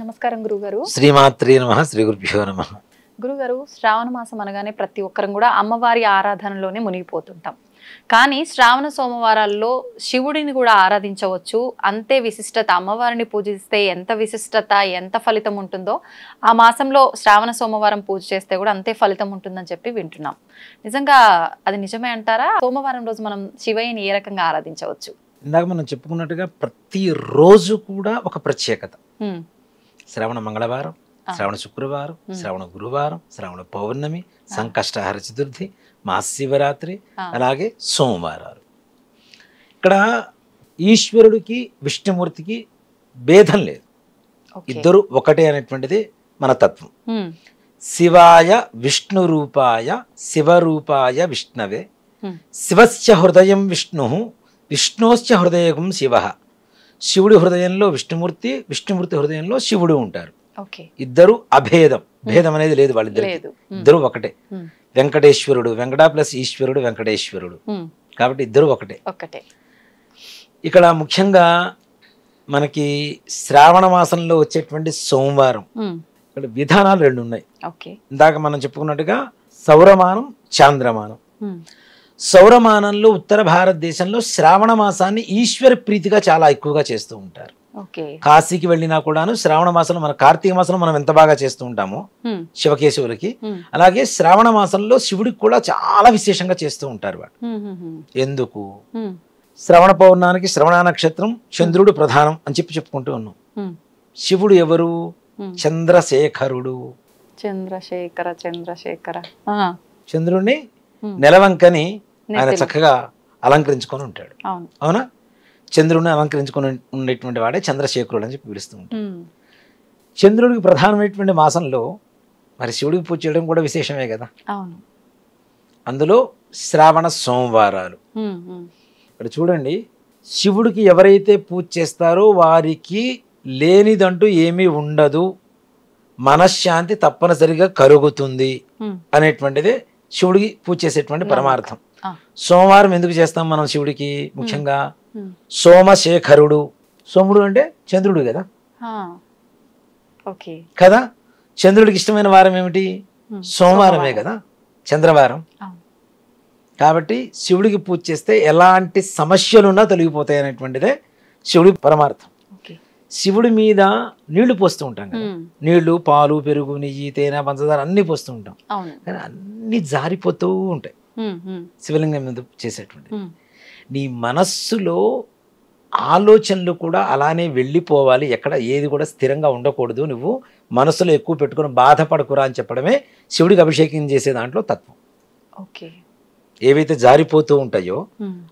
నమస్కారం గురుగారు. శ్రీమాత్రే నమః. శ్రీ గురుభ్యో నమః. గురుగారు, శ్రావణ మాసం అనగానే ప్రతి ఒక్కరం కూడా అమ్మవారి ఆరాధనలోనే మునిగిపోతుంటాం. కానీ శ్రావణ సోమవారాల్లో శివుడిని కూడా ఆరాధించవచ్చు. అంతే విశిష్టత, అమ్మవారిని పూజిస్తే ఎంత విశిష్టత, ఎంత ఫలితం ఉంటుందో ఆ మాసంలో శ్రావణ సోమవారం పూజ చేస్తే కూడా అంతే ఫలితం ఉంటుందని చెప్పి వింటున్నాం. నిజంగా అది నిజమే అంటారా? సోమవారం రోజు మనం శివయ్యని ఏ రకంగా ఆరాధించవచ్చు? ఇందాక మనం చెప్పుకున్నట్టుగా ప్రతి రోజు కూడా ఒక ప్రత్యేకత. శ్రావణ మంగళవారం, శ్రావణ శుక్రవారం, శ్రావణ గురువారం, శ్రావణ పౌర్ణమి, సంకష్టహర చతుర్థి, మహాశివరాత్రి, అలాగే సోమవారాలు. ఇక్కడ ఈశ్వరుడికి విష్ణుమూర్తికి భేదం లేదు, ఇద్దరు ఒకటే అనేటువంటిది మన తత్వం. శివాయ విష్ణు రూపాయ శివరూపాయ విష్ణవే, శివస్య హృదయం విష్ణు విష్ణోశ్చ హృదయం శివ. శివుడి హృదయంలో విష్ణుమూర్తి, విష్ణుమూర్తి హృదయంలో శివుడు ఉంటారు. ఇద్దరు అభేదం, భేదం అనేది లేదు వాళ్ళిద్దరికి, ఇద్దరు ఒకటే. వెంకటేశ్వరుడు, వెంకట ప్లస్ ఈశ్వరుడు వెంకటేశ్వరుడు, కాబట్టి ఇద్దరు ఒకటే. ఇక్కడ ముఖ్యంగా మనకి శ్రావణ మాసంలో వచ్చేటువంటి సోమవారం ఇక్కడ విధానాలు రెండు ఉన్నాయి. ఇందాక మనం చెప్పుకున్నట్టుగా సౌరమానం, చాంద్రమానం. సౌరమానంలో ఉత్తర భారతదేశంలో శ్రావణ మాసాన్ని ఈశ్వర ప్రీతిగా చాలా ఎక్కువగా చేస్తూ ఉంటారు. కాశీకి వెళ్ళినా కూడాను శ్రావణ మాసంలో, మన కార్తీక మాసంలో మనం ఎంత బాగా చేస్తూ ఉంటామో శివకేశవులకి, అలాగే శ్రావణ మాసంలో శివుడికి కూడా చాలా విశేషంగా చేస్తూ ఉంటారు వాడు. ఎందుకు? శ్రవణ పౌర్ణానికి శ్రవణ నక్షత్రం, చంద్రుడు ప్రధానం అని చెప్పుకుంటూ ఉన్నాం. శివుడు ఎవరు? చంద్రశేఖరుడు. చంద్రశేఖర చంద్రుడిని నెలవంకని ఆయన చక్కగా అలంకరించుకొని ఉంటాడు. అవునా? చంద్రుడిని అలంకరించుకొని ఉండేటువంటి వాడే చంద్రశేఖరుడు అని చెప్పి పిలుస్తూ ఉంటాడు. చంద్రుడికి ప్రధానమైనటువంటి మాసంలో మరి శివుడికి పూజ చేయడం కూడా విశేషమే కదా. అందులో శ్రావణ సోమవారాలు. ఇక్కడ చూడండి, శివుడికి ఎవరైతే పూజ చేస్తారో వారికి లేనిదంటూ ఏమీ ఉండదు, మనశ్శాంతి తప్పనిసరిగా కలుగుతుంది అనేటువంటిది శివుడికి పూజ చేసేటువంటి పరమార్థం. సోమవారం ఎందుకు చేస్తాం మనం శివుడికి? ముఖ్యంగా సోమశేఖరుడు. సోముడు అంటే చంద్రుడు కదా, కదా. చంద్రుడికి ఇష్టమైన వారం ఏమిటి? సోమవారమే కదా, చంద్రవారం. కాబట్టి శివుడికి పూజ చేస్తే ఎలాంటి సమస్యలున్నా తొలగిపోతాయి అనేటువంటిదే శివుడి పరమార్థం. శివుడి మీద నీళ్లు పోస్తూ ఉంటాం కదా, నీళ్లు, పాలు, పెరుగు, నెయ్యి, తేనె, పంచదార అన్ని పోస్తూ ఉంటాం. కానీ అన్ని జారిపోతూ ఉంటాయి శివలింగం మీద చేసేటువంటి. నీ మనస్సులో ఆలోచనలు కూడా అలానే వెళ్ళిపోవాలి, ఎక్కడ ఏది కూడా స్థిరంగా ఉండకూడదు, నువ్వు మనస్సులో ఎక్కువ పెట్టుకుని బాధపడకురా అని చెప్పడమే శివుడికి అభిషేకం చేసే దాంట్లో తత్వం. ఏవైతే జారిపోతూ ఉంటాయో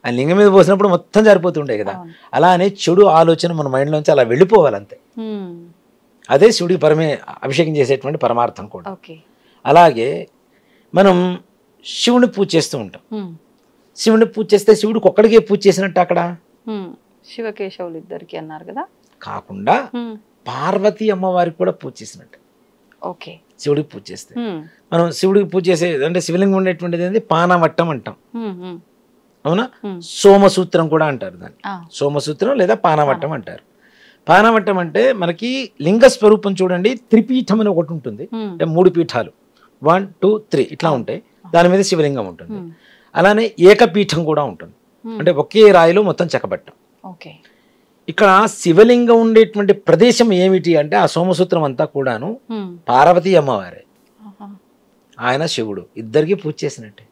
ఆ లింగం మీద పోసినప్పుడు మొత్తం జారిపోతూ ఉంటాయి కదా, అలానే చెడు ఆలోచన మన మైండ్లోంచి అలా వెళ్ళిపోవాలి అంతే. అదే శివుడికి అభిషేకం చేసేటువంటి పరమార్థం కూడా. అలాగే మనం శివుని పూజ చేస్తూ ఉంటాం. శివుని పూజ చేస్తే శివుడికి ఒక్కడికే పూజ చేసినట్టు అక్కడ శివకేశవులు ఇద్దరికి అన్నారు కదా, కాకుండా పార్వతీ అమ్మవారికి కూడా పూజ చేసినట్టు. శివుడికి పూజ చేస్తే మనం శివుడికి పూజ చేసే అంటే శివలింగం ఉండేటువంటిది ఏంటి? పానవట్టం అంటాం, అవునా? సోమసూత్రం కూడా అంటారు దాన్ని, సోమసూత్రం లేదా పానవట్టం అంటారు. పానవట్టం అంటే మనకి లింగ స్వరూపం చూడండి, త్రిపీఠం అని ఒకటి ఉంటుంది, అంటే 3 పీఠాలు, 1 2 3 ఇట్లా ఉంటాయి, దాని మీద శివలింగం ఉంటుంది. అలానే ఏకపీఠం కూడా ఉంటుంది, అంటే ఒకే రాయిలో మొత్తం చెక్కబట్టం. ఇక్కడ శివలింగం ఉండేటువంటి ప్రదేశం ఏమిటి అంటే ఆ సోమసూత్రం అంతా కూడాను పార్వతీ అమ్మవారే, ఆయన శివుడు, ఇద్దరికి పూజ చేసినట్టే.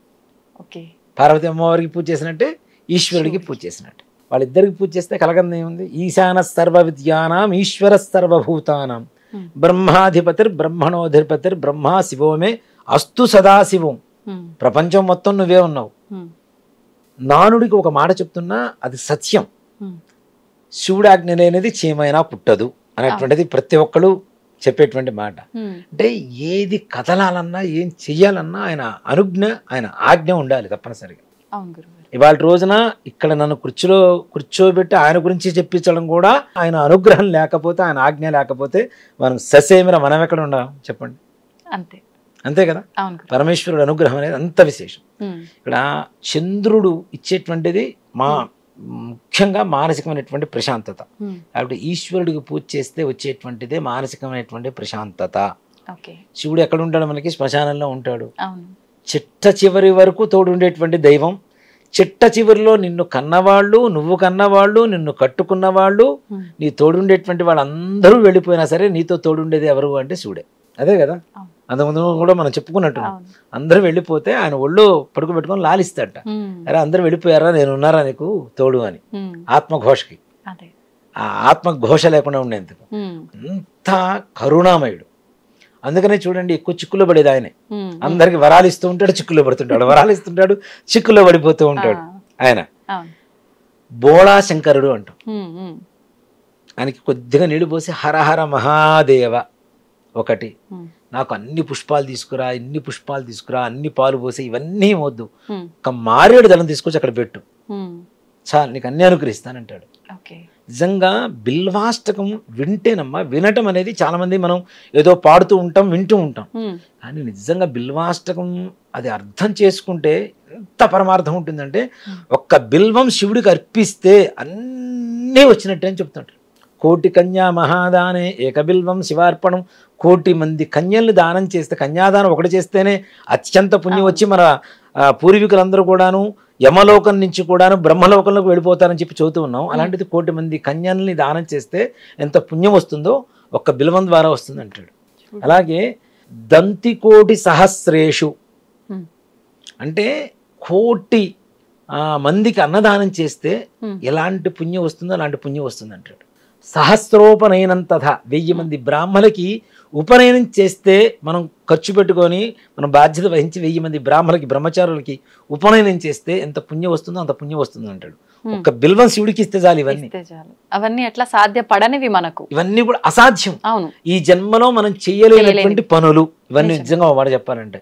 పార్వతీ అమ్మవారికి పూజ చేసినట్టే, ఈశ్వరుడికి పూజ చేసినట్టే. వాళ్ళిద్దరికి పూజ చేస్తే కలగంది ఏముంది? ఈశాన సర్వ విద్యానాం ఈశ్వర సర్వభూతానాం బ్రహ్మాధిపతిర్ బ్రహ్మణోధిపతిర్ బ్రహ్మ శివోమే అస్తు సదాశివం. ప్రపంచం మొత్తం నువ్వే ఉన్నావు. నానుడికి ఒక మాట చెప్తున్నా అది సత్యం. శివుడు ఆజ్ఞ లేనిది చీమైనా పుట్టదు అనేటువంటిది ప్రతి ఒక్కరు చెప్పేటువంటి మాట. అంటే ఏది కదలాలన్నా ఏం చెయ్యాలన్నా ఆయన అనుజ్ఞ, ఆయన ఆజ్ఞ ఉండాలి తప్పనిసరిగా. ఇవాళ రోజున ఇక్కడ నన్ను కూర్చోబెట్టి ఆయన గురించి చెప్పించడం కూడా ఆయన అనుగ్రహం లేకపోతే, ఆయన ఆజ్ఞ లేకపోతే మనం ససేమిర మనం ఎక్కడ ఉండాలి చెప్పండి? అంతే కదా. పరమేశ్వరుడు అనుగ్రహం అనేది అంత విశేషం. ఇక్కడ చంద్రుడు ఇచ్చేటువంటిది ముఖ్యంగా మానసికమైనటువంటి ప్రశాంతత. కాబట్టి ఈశ్వరుడికి పూజ చేస్తే వచ్చేటువంటిదే మానసికమైనటువంటి ప్రశాంతత. శివుడు ఎక్కడ ఉంటాడు? మనకి శ్మశానంలో ఉంటాడు. చిట్ట చివరి వరకు తోడు ఉండేటువంటి దైవం. చిట్ట చివరిలో నిన్ను కన్నవాళ్ళు, నువ్వు కన్నవాళ్ళు, నిన్ను కట్టుకున్న వాళ్ళు, నీ తోడుండేటువంటి వాళ్ళందరూ వెళ్ళిపోయినా సరే నీతో తోడుండేది ఎవరు అంటే శివుడే. అదే కదా, అంతకుముందు కూడా మనం చెప్పుకున్నట్టు అందరూ వెళ్ళిపోతే ఆయన ఒళ్ళు పడుకోబెట్టుకొని లాలిస్తాడట. అరే అందరూ వెళ్ళిపోయారా, నేను ఉన్నారా నీకు తోడు అని. ఆత్మఘోషకి, ఆ ఆత్మఘోష లేకుండా ఉండేందుకు అంత కరుణామయుడు. అందుకనే చూడండి, ఎక్కువ చిక్కులో పడేది ఆయనే. అందరికి వరాలు ఇస్తూ ఉంటాడు, చిక్కులో పడుతుంటాడు, వరాలు ఇస్తుంటాడు, చిక్కులో పడిపోతూ ఉంటాడు ఆయన. బోళా శంకరుడు అంటాం. ఆయనకి కొద్దిగా నీళ్లు పోసి హరహర మహాదేవ ఒకటి, నాకు అన్ని పుష్పాలు తీసుకురా, ఇన్ని పుష్పాలు తీసుకురా, అన్ని పాలు పోసి, ఇవన్నీ వద్దు, ఒక మారేడు దళం తీసుకొచ్చి అక్కడ పెట్టు, చాలు నీకు అన్ని అనుగ్రహిస్తానంటాడు. నిజంగా బిల్వాష్టకం వింటేనమ్మా, వినటం అనేది చాలా మంది మనం ఏదో పాడుతూ ఉంటాం, వింటూ ఉంటాం, కానీ నిజంగా బిల్వాష్టకం అది అర్థం చేసుకుంటే ఎంత పరమార్థం ఉంటుందంటే, ఒక్క బిల్వం శివుడికి అర్పిస్తే అన్నీ వచ్చినట్టే అని చెప్తుంటారు. కోటి కన్యా మహాదానే ఏకబిల్వం శివార్పణం. కోటి మంది కన్యల్ని దానం చేస్తే, కన్యాదానం ఒకటి చేస్తేనే అత్యంత పుణ్యం వచ్చి మన పూర్వీకులందరూ కూడాను యమలోకం నుంచి కూడాను బ్రహ్మలోకంలోకి వెళ్ళిపోతారని చెప్పి చదువుతూ ఉన్నాం. అలాంటిది కోటి మంది కన్యల్ని దానం చేస్తే ఎంత పుణ్యం వస్తుందో ఒక్క బిల్వం ద్వారా వస్తుంది అంటాడు. అలాగే దంతికోటి సహస్రేషు అంటే కోటి మందికి అన్నదానం చేస్తే ఎలాంటి పుణ్యం వస్తుందో అలాంటి పుణ్యం వస్తుంది అంటాడు. సహస్రోపనయనంతథ 1000 మంది బ్రాహ్మలకి ఉపనయనం చేస్తే మనం ఖర్చు పెట్టుకొని మనం బాధ్యత వహించి 1000 మంది బ్రాహ్మలకి, బ్రహ్మచారులకి ఉపనయనం చేస్తే ఎంత పుణ్యం వస్తుందో అంత పుణ్యం వస్తుంది అంటాడు. ఒక బిల్వం శివుడికి ఇస్తే చాలు. అవన్నీ ఎట్లా సాధ్యపడనివి, మనకు ఇవన్నీ కూడా అసాధ్యం. ఈ జన్మలో మనం చేయలేనటువంటి పనులు ఇవన్నీ. నిజంగా వాడు చెప్పాలంటే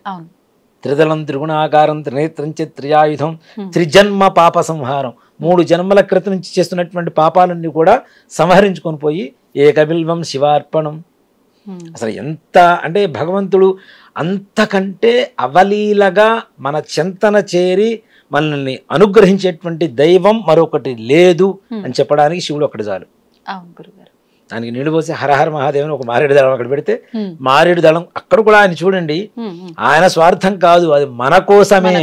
త్రిదళం త్రిగుణాకారం త్రినేత్రం చ త్రియాయుధం త్రిజన్మ పాప సంహారం. 3 జన్మల క్రితం నుంచి చేస్తున్నటువంటి పాపాలన్నీ కూడా సంహరించుకొని పోయి ఏకబిల్వం శివార్పణం. అసలు ఎంత అంటే భగవంతుడు అంతకంటే అవలీలగా మన చింతన చేరి మనల్ని అనుగ్రహించేటువంటి దైవం మరొకటి లేదు అని చెప్పడానికి శివుడు ఒకటి చాలు. దానికి నీళ్ళు పోసి హరహర మహాదేవుని ఒక మారేడు దళం అక్కడ పెడితే, మారేడు దళం అక్కడ కూడా ఆయన చూడండి, ఆయన స్వార్థం కాదు, అది మన కోసమే.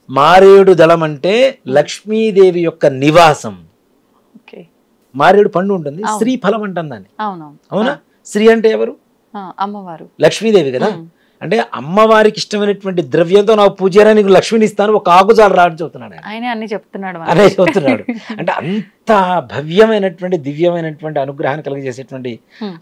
మారేడు దళం అంటే లక్ష్మీదేవి యొక్క నివాసం. మారేడు పండు ఉంటుంది, శ్రీ ఫలం అంటాం దాన్ని. అవునా? శ్రీ అంటే ఎవరు? అమ్మవారు, లక్ష్మీదేవి కదా. అంటే అమ్మవారికి ఇష్టమైనటువంటి ద్రవ్యంతో నాకు పూజారా నీకు లక్ష్మిని ఇస్తాను, ఒక ఆకుజాలు రాని చెబుతున్నాడు ఆయన. అనే చెప్తున్నాడు. అంటే అంత భవ్యమైనటువంటి దివ్యమైనటువంటి అనుగ్రహాన్ని కలిగజేసేటువంటి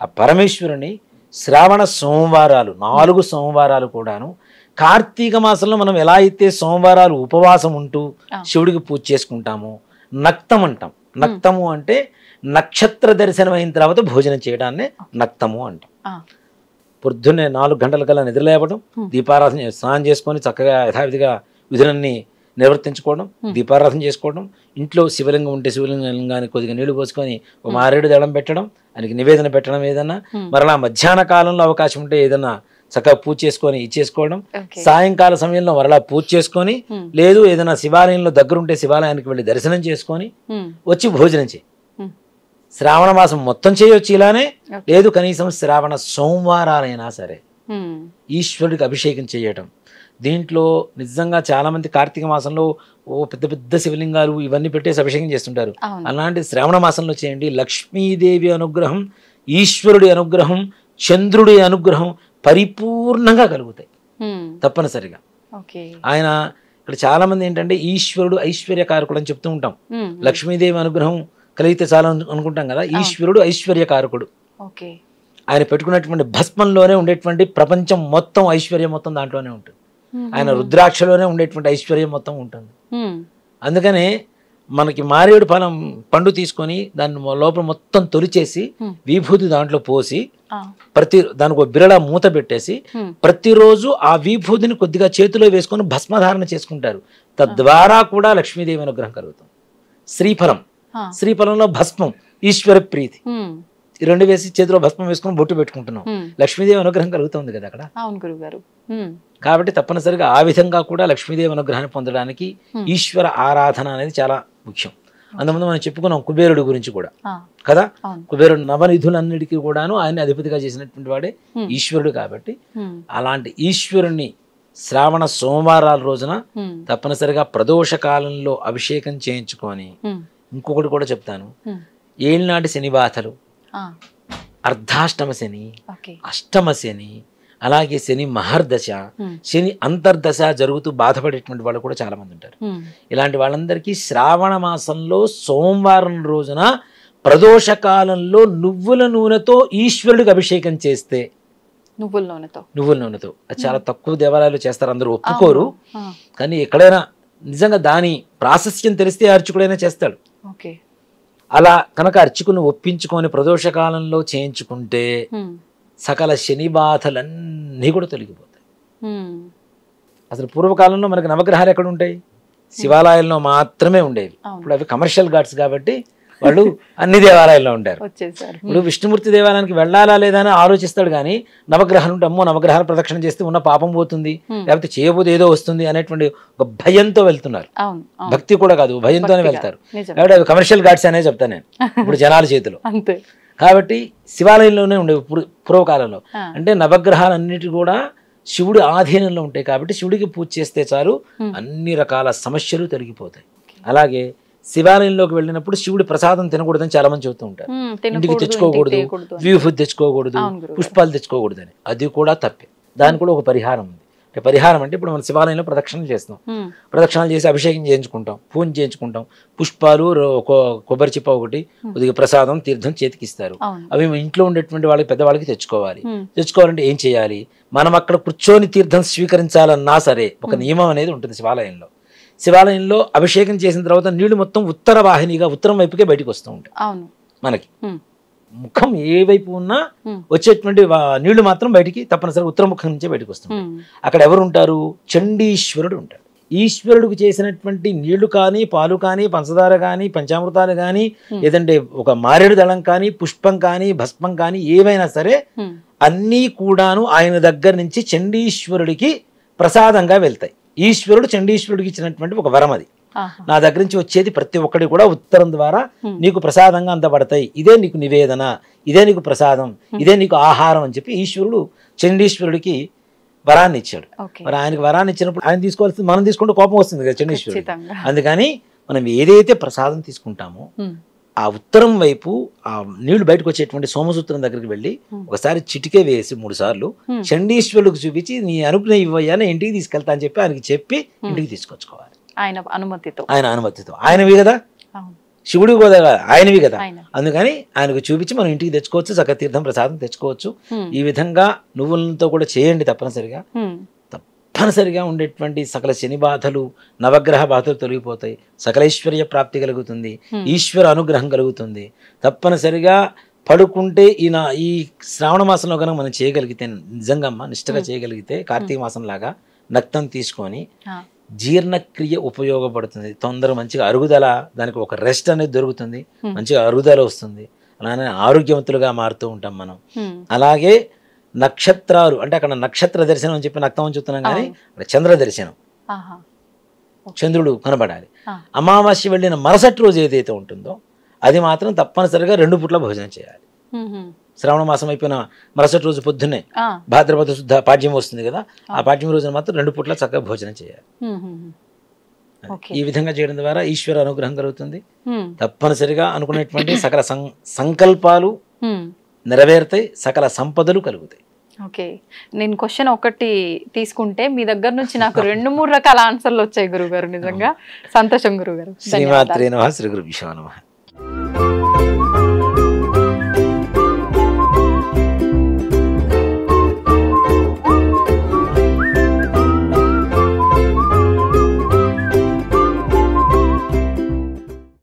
ఆ పరమేశ్వరుని శ్రావణ సోమవారాలు 4 సోమవారాలు కూడాను, కార్తీక మాసంలో మనం ఎలా అయితే సోమవారాలు ఉపవాసం ఉంటూ శివుడికి పూజ చేసుకుంటామో, నక్తం అంటాం. నక్తము అంటే నక్షత్ర దర్శనం అయిన తర్వాత భోజనం చేయడాన్ని నక్తము అంటాం. పొద్దున్నే 4 గంటల కల్లా నిద్రలేవడం, దీపారాధన, స్నానం చేసుకొని చక్కగా యథావిధిగా విధులన్నీ నిర్వర్తించుకోవడం, దీపారాధన చేసుకోవడం, ఇంట్లో శివలింగం ఉంటే శివలింగానికి కొద్దిగా నీళ్లు పోసుకొని ఒక మారేడు దళం పెట్టడం, ఆయనకి నివేదన పెట్టడం, ఏదన్నా మరలా మధ్యాహ్న కాలంలో అవకాశం ఉంటే ఏదన్నా చక్కగా పూజ చేసుకొని ఇచ్చేసుకోవడం, సాయంకాల సమయంలో మరలా పూజ చేసుకొని, లేదు ఏదైనా శివాలయంలో దగ్గరుంటే శివాలయానికి వెళ్ళి దర్శనం చేసుకొని వచ్చి భోజనం చేయి. శ్రావణ మాసం మొత్తం చేయొచ్చు ఇలానే, లేదు కనీసం శ్రావణ సోమవారాలైనా సరే ఈశ్వరుడికి అభిషేకం చేయటం. దీంట్లో నిజంగా చాలా మంది కార్తీక మాసంలో పెద్ద పెద్ద శివలింగాలు ఇవన్నీ పెట్టేసి అభిషేకం చేస్తుంటారు. అలాంటి శ్రావణ మాసంలో చేయండి. లక్ష్మీదేవి అనుగ్రహం, ఈశ్వరుడి అనుగ్రహం, చంద్రుడి అనుగ్రహం పరిపూర్ణంగా కలుగుతాయి తప్పనిసరిగా. ఆయన ఇక్కడ చాలా మంది ఏంటంటే ఈశ్వరుడు ఐశ్వర్యకారకుడు అని చెప్తూ ఉంటాం. లక్ష్మీదేవి అనుగ్రహం కలిగితే చాలా అనుకుంటాం కదా, ఈశ్వరుడు ఐశ్వర్యకారకుడు. ఆయన పెట్టుకున్నటువంటి భస్మంలోనే ఉండేటువంటి ప్రపంచం మొత్తం, ఐశ్వర్యం మొత్తం దాంట్లోనే ఉంటుంది. ఆయన రుద్రాక్షలోనే ఉండేటువంటి ఐశ్వర్యం మొత్తం ఉంటుంది. అందుకనే మనకి మారేడు ఫలం పండు తీసుకొని దాన్ని లోపల మొత్తం తొలిచేసి విభూతి దాంట్లో పోసి దానికి ఒక బిరళ మూత పెట్టేసి ప్రతిరోజు ఆ విభూతిని కొద్దిగా చేతిలో వేసుకొని భస్మధారణ చేసుకుంటారు. తద్వారా కూడా లక్ష్మీదేవి అనుగ్రహం కలుగుతుంది. శ్రీఫలం, శ్రీఫలంలో భస్మం, ఈశ్వర ప్రీతి, ఈ 2 వేసి చేతిలో భస్మం వేసుకొని బొట్టు పెట్టుకుంటున్నాం. లక్ష్మీదేవి అనుగ్రహం కలుగుతుంది కదా అక్కడ. కాబట్టి తప్పనిసరిగా ఆ విధంగా కూడా లక్ష్మీదేవి అనుగ్రహాన్ని పొందడానికి ఈశ్వర ఆరాధన అనేది చాలా ముఖ్యం. అంతకుముందు మనం చెప్పుకున్నాం కుబేరుడి గురించి కూడా ఆ, కదా. అవును. కుబేరుడు నవనిధులన్నిటికీ కూడాను ఆయన అధిపతిగా చేసినటువంటి వాడే ఈశ్వరుడు కాబట్టి ఉమ్, అలాంటి ఈశ్వరుణ్ణి శ్రావణ సోమవారాల రోజున ఉమ్, తప్పనిసరిగా ప్రదోష కాలంలో అభిషేకం చేయించుకొని, ఉమ్, ఇంకొకటి కూడా చెప్తాను, ఉమ్, ఏళ్ళనాటి శని బాధలు, ఆ, అర్ధాష్టమ శని, ఓకే. అష్టమ శని, అలాగే శని మహర్దశ, ఉమ్, శని అంతర్దశ జరుగుతూ బాధపడేటువంటి వాళ్ళు కూడా చాలా మంది ఉంటారు. ఉమ్, ఇలాంటి వాళ్ళందరికీ శ్రావణ మాసంలో సోమవారం రోజున ప్రదోష కాలంలో నువ్వుల నూనెతో ఈశ్వరుడికి అభిషేకం చేస్తే, నువ్వుల నూనెతో. నువ్వుల నూనెతో, అది చాలా తక్కువ దేవాలయాలు చేస్తారు, అందరూ ఒప్పుకోరు. ఆ, కానీ ఎక్కడైనా నిజంగా దాని ప్రాశస్త్యం తెలిస్తే అర్చకుడైనా చేస్తాడు. ఓకే. అలా కనుక అర్చకుని ఒప్పించుకొని ప్రదోష కాలంలో చేయించుకుంటే ఉమ్, సకల శని బాధలన్నీ కూడా తొలగిపోతాయి. ఉమ్, అసలు పూర్వకాలంలో మనకి నవగ్రహాలు ఎక్కడ ఉంటాయి? శివాలయాల్లో మాత్రమే ఉండేవి. అవును. ఇప్పుడు అవి కమర్షియల్ గాడ్స్ కాబట్టి వాళ్ళు అన్ని దేవాలయాల్లో ఉంటారు. వచ్చేసారు. ఇప్పుడు విష్ణుమూర్తి దేవాలయానికి వెళ్ళాలా లేదా అని ఆలోచిస్తాడు, కానీ నవగ్రహాలు ఉంటే అమ్మో నవగ్రహాల ప్రదక్షిణ చేస్తే ఉన్న పాపం పోతుంది, లేకపోతే చేయబోతే ఏదో వస్తుంది అనేటువంటి ఒక భయంతో వెళ్తున్నారు. అవును, అవును. భక్తి కూడా కాదు, భయంతోనే భక్తి వెళ్తారు. కాదు, నిజం. కాబట్టి అవి కమర్షియల్ గాడ్స్ అనే చెప్తాను నేను ఇప్పుడు జనాల చేతిలో. అంతే. కాబట్టి శివాలయంలోనే ఉండేవి పూర్వకాలంలో. ఆ. అంటే నవగ్రహాలన్నిటి కూడా శివుడి ఆధీనంలో ఉంటాయి కాబట్టి శివుడికి పూజ చేస్తే చాలు అన్ని రకాల సమస్యలు తొలగిపోతాయి. అలాగే శివాలయంలోకి వెళ్ళినప్పుడు శివుడి ప్రసాదం తినకూడదని చాలా మంది చెబుతూ ఉంటారు. ఇంటికి తెచ్చుకోకూడదు, వ్యూఫుడ్ తెచ్చుకోకూడదు, పుష్పాలు తెచ్చుకోకూడదు అని. అది కూడా తప్పే. దానికి కూడా ఒక పరిహారం ఉంది. అంటే పరిహారం అంటే ఇప్పుడు మనం శివాలయంలో ప్రదక్షిణలు చేస్తాం, ప్రదక్షిణాలు చేసి అభిషేకం చేయించుకుంటాం, పూజ చేయించుకుంటాం, పుష్పాలు కొబ్బరి చిప్ప ఒకటి, కొద్దిగా ప్రసాదం తీర్థం చేతికిస్తారు. అవి ఇంట్లో ఉండేటువంటి వాళ్ళకి పెద్దవాళ్ళకి తెచ్చుకోవాలి. తెచ్చుకోవాలంటే ఏం చేయాలి? మనం అక్కడ కూర్చొని తీర్థం స్వీకరించాలన్నా సరే ఒక నియమం అనేది ఉంటుంది శివాలయంలో. శివాలయంలో అభిషేకం చేసిన తర్వాత నీళ్లు మొత్తం ఉత్తర వాహినిగా ఉత్తరం వైపుకే బయటకు వస్తూ ఉంటాయి. మనకి ముఖం ఏ వైపు ఉన్నా వచ్చేటువంటి నీళ్లు మాత్రం బయటికి తప్పనిసరిగా ఉత్తర ముఖం నుంచే బయటకు వస్తుంటాయి. అక్కడ ఎవరు ఉంటారు? చండీశ్వరుడు ఉంటాడు. ఈశ్వరుడికి చేసినటువంటి నీళ్లు కానీ, పాలు కానీ, పంచదార కానీ, పంచామృతాలు కానీ, లేదంటే ఒక మారేడు దళం కానీ, పుష్పం కానీ, భస్మం కానీ ఏవైనా సరే అన్నీ కూడాను ఆయన దగ్గర నుంచి చండీశ్వరుడికి ప్రసాదంగా వెళ్తాయి. ఈశ్వరుడు చండీశ్వరుడికి ఇచ్చినటువంటి ఒక వరం అది. నా దగ్గర నుంచి వచ్చేది ప్రతి ఒక్కటి కూడా ఉత్తరం ద్వారా నీకు ప్రసాదంగా అందబడతాయి. ఇదే నీకు నివేదన, ఇదే నీకు ప్రసాదం, ఇదే నీకు ఆహారం అని చెప్పి ఈశ్వరుడు చండీశ్వరుడికి వరాన్ని ఇచ్చాడు. మరి ఆయనకి వరాన్ని ఇచ్చినప్పుడు ఆయన తీసుకోవాల్సింది మనం తీసుకుంటే కోపం వస్తుంది కదా చండీశ్వరుడు. అందుకని మనం ఏదైతే ప్రసాదం తీసుకుంటామో ఆ ఉత్తరం వైపు ఆ నీళ్లు బయటకు వచ్చేటువంటి సోమసూత్రం దగ్గరికి వెళ్ళి ఒకసారి చిటికే వేసి 3 సార్లు చండీశ్వరుడికి చూపించి నీ అనుజ్ఞ ఇవ్వయ్యా ఇంటికి తీసుకెళ్తా అని చెప్పి ఆయనకి చెప్పి ఇంటికి తీసుకొచ్చుకోవాలి. ఆయన అనుమతితో. ఆయనవి కదా, శివుడి కూడా ఆయనవి కదా. అందుకని ఆయనకు చూపించి మనం ఇంటికి తెచ్చుకోవచ్చు, చక్క తీర్థం ప్రసాదం తెచ్చుకోవచ్చు. ఈ విధంగా నువ్వులతో కూడా చేయండి. తప్పనిసరిగా ఉండేటువంటి సకల శని బాధలు, నవగ్రహ బాధలు తొలగిపోతాయి, సకలైశ్వర్య ప్రాప్తి కలుగుతుంది, ఈశ్వర అనుగ్రహం కలుగుతుంది. తప్పనిసరిగా పడుకుంటే ఈ శ్రావణ మాసంలో కనుక మనం చేయగలిగితే, నిజంగా నిష్టగా చేయగలిగితే, కార్తీక మాసం లాగా నక్తం తీసుకొని జీర్ణక్రియ ఉపయోగపడుతుంది. తొందర మంచిగా అరుగుదల, దానికి ఒక రెస్ట్ అనేది దొరుకుతుంది, మంచిగా అరుగుదల వస్తుంది. అలానే ఆరోగ్యవంతులుగా మారుతూ ఉంటాం మనం. అలాగే నక్షత్రాలు అంటే అక్కడ నక్షత్ర దర్శనం అని చెప్పి నక్తం చూస్తున్నాం, కానీ అక్కడ చంద్ర దర్శనం, చంద్రుడు కనబడాలి. అమావాస్య వెళ్ళిన మరుసటి రోజు ఏదైతే ఉంటుందో అది మాత్రం తప్పనిసరిగా 2 పూట్ల భోజనం చేయాలి. శ్రావణ మాసం అయిపోయిన మరుసటి రోజు పొద్దున్నే భాద్రపద శుద్ధ పాడ్యం వస్తుంది కదా, ఆ పాడ్యం రోజున మాత్రం 2 పూట్ల చక్కగా భోజనం చేయాలి. ఈ విధంగా చేయడం ద్వారా ఈశ్వర అనుగ్రహం కలుగుతుంది. తప్పనిసరిగా అనుకునేటువంటి సకల సంకల్పాలు నెరవేరుతాయి, సకల సంపదలు కలుగుతాయి. ఓకే, నేను క్వశ్చన్ ఒకటి తీసుకుంటే మీ దగ్గర నుంచి నాకు 2-3 రకాల ఆన్సర్లు వచ్చాయి గురుగారు. నిజంగా సంతోషం గురుగారు. శ్రీమాత్రే నమః. శ్రీ గురుభ్యో నమః.